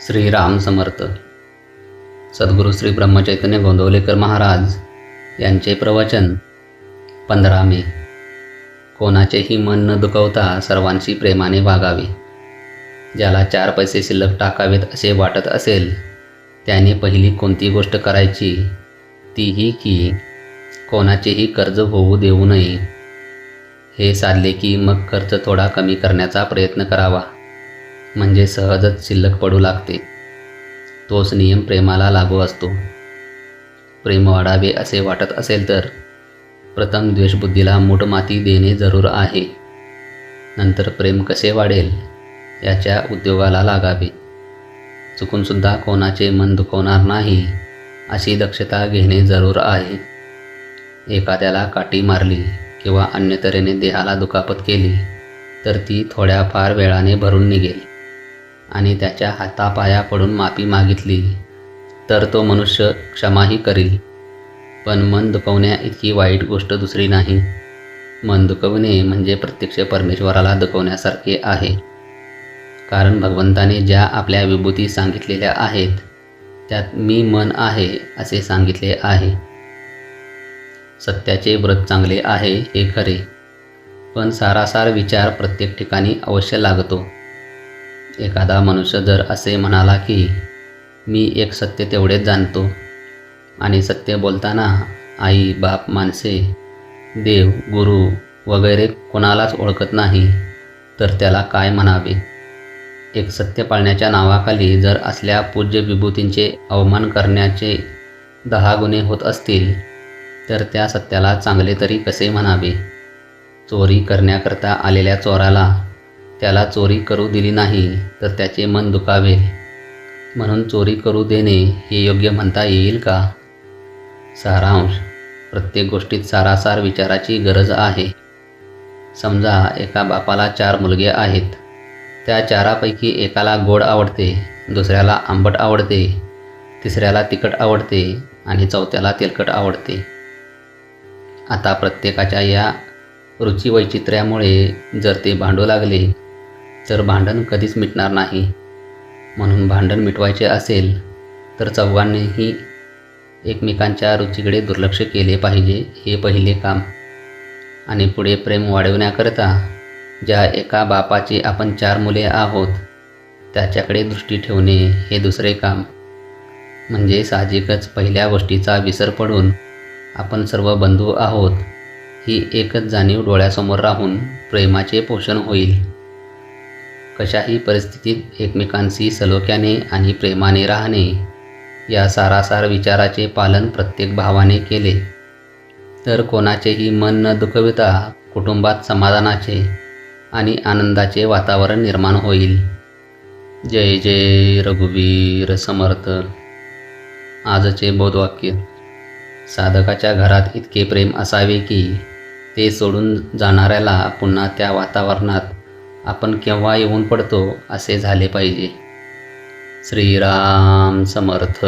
श्रीराम समर्थ. सद्गुरू श्री ब्रह्मचैतन्य गोंदवलेकर महाराज यांचे प्रवचन 15 मे. कोणाचेही मन न दुखवता सर्वांशी प्रेमाने वागावे. ज्याला 4 पैसे शिल्लक टाकावेत असे वाटत असेल त्याने पहिली कोणती गोष्ट करायची ती ही की कोणाचेही कर्ज होऊ देऊ नये. हे साधले की मग खर्च थोडा कमी करण्याचा प्रयत्न करावा, म्हणजे सहजच शिल्लक पडू लागते. तोच नियम प्रेमाला लागू असतो. प्रेम वाढावे असे वाटत असेल तर प्रथम द्वेषबुद्धीला मूठ माती देणे जरूर आहे. नंतर प्रेम कसे वाढेल याच्या उद्योगाला लागावे. चुकूनसुद्धा कोणाचे मन दुखवणार नाही अशी दक्षता घेणे जरूर आहे. एखाद्याला काठी मारली किंवा अन्य तऱ्हेने देहाला दुखापत केली तर ती थोड्याफार वेळाने भरून निघेल आणि त्याच्या हातापाया पडून माफी मागितली तर तो मनुष्य क्षमाही करील. पण मन दुखवण्या इतकी वाईट गोष्ट दुसरी नाही. मन दुखवणे म्हणजे प्रत्यक्ष परमेश्वराला दुखवण्यासारखे आहे. कारण भगवंताने ज्या आपल्या विभूती सांगितलेल्या आहेत त्यात मी मन आहे असे सांगितले आहे. सत्याचे व्रत चांगले आहे हे खरे, पण सारासार विचार प्रत्येक ठिकाणी अवश्य लागतो. एखादा मनुष्य जर असे म्हणाला की मी एक सत्य तेवढेच जाणतो आणि सत्य बोलताना आई, बाप, माणसे, देव, गुरु वगैरे कोणालाच ओळखत नाही तर त्याला काय म्हणावे. एक सत्य पाळण्याच्या नावाखाली जर असल्या पूज्य विभूतींचे अवमान करण्याचे 10 गुन्हे होत असतील तर त्या सत्याला चांगले तरी कसे म्हणावे. चोरी करण्याकरता आलेल्या चोराला त्याला चोरी करू दिली नाही तर त्याचे मन दुखावेल, म्हणून चोरी करू देणे हे योग्य म्हणता येईल का? सारांश: प्रत्येक गोष्टीत सारासार विचाराची गरज आहे. समजा एका बापाला 4 मुलगे आहेत. त्या 4पैकी एकाला गोड आवडते, दुसऱ्याला आंबट आवडते, तिसऱ्याला तिखट आवडते आणि चौथ्याला तेलकट आवडते. आता प्रत्येकाच्या या रुचिवैचित्र्यामुळे जर ते भांडू लागले तर भांडण कधीच मिटणार नाही. म्हणून भांडण मिटवायचे असेल तर चौघांनीही एकमेकांच्या रुचीकडे दुर्लक्ष केले पाहिजे, हे पहिले काम. आणि पुढे प्रेम वाढवण्याकरता ज्या एका बापाची आपण 4 मुले आहोत त्याच्याकडे दृष्टी ठेवणे हे दुसरे काम. म्हणजे साहजिकच पहिल्या गोष्टीचा विसर पडून आपण सर्व बंधू आहोत ही एकच जाणीव डोळ्यासमोर राहून प्रेमाचे पोषण होईल. कशाही परिस्थितीत एकमेकांशी सलोख्याने आणि प्रेमाने राहणे या सारासार विचाराचे पालन प्रत्येक भावाने केले तर कोणाचेही मन न दुखविता कुटुंबात समाधानाचे आणि आनंदाचे वातावरण निर्माण होईल. जय जय रघुवीर समर्थ. आजचे बोधवाक्य: साधकाच्या घरात इतके प्रेम असावे की ते सोडून जाणाऱ्याला पुन्हा त्या वातावरणात आपण केव्हा येऊन पडतो असे झाले पाहिजे. श्रीराम समर्थ.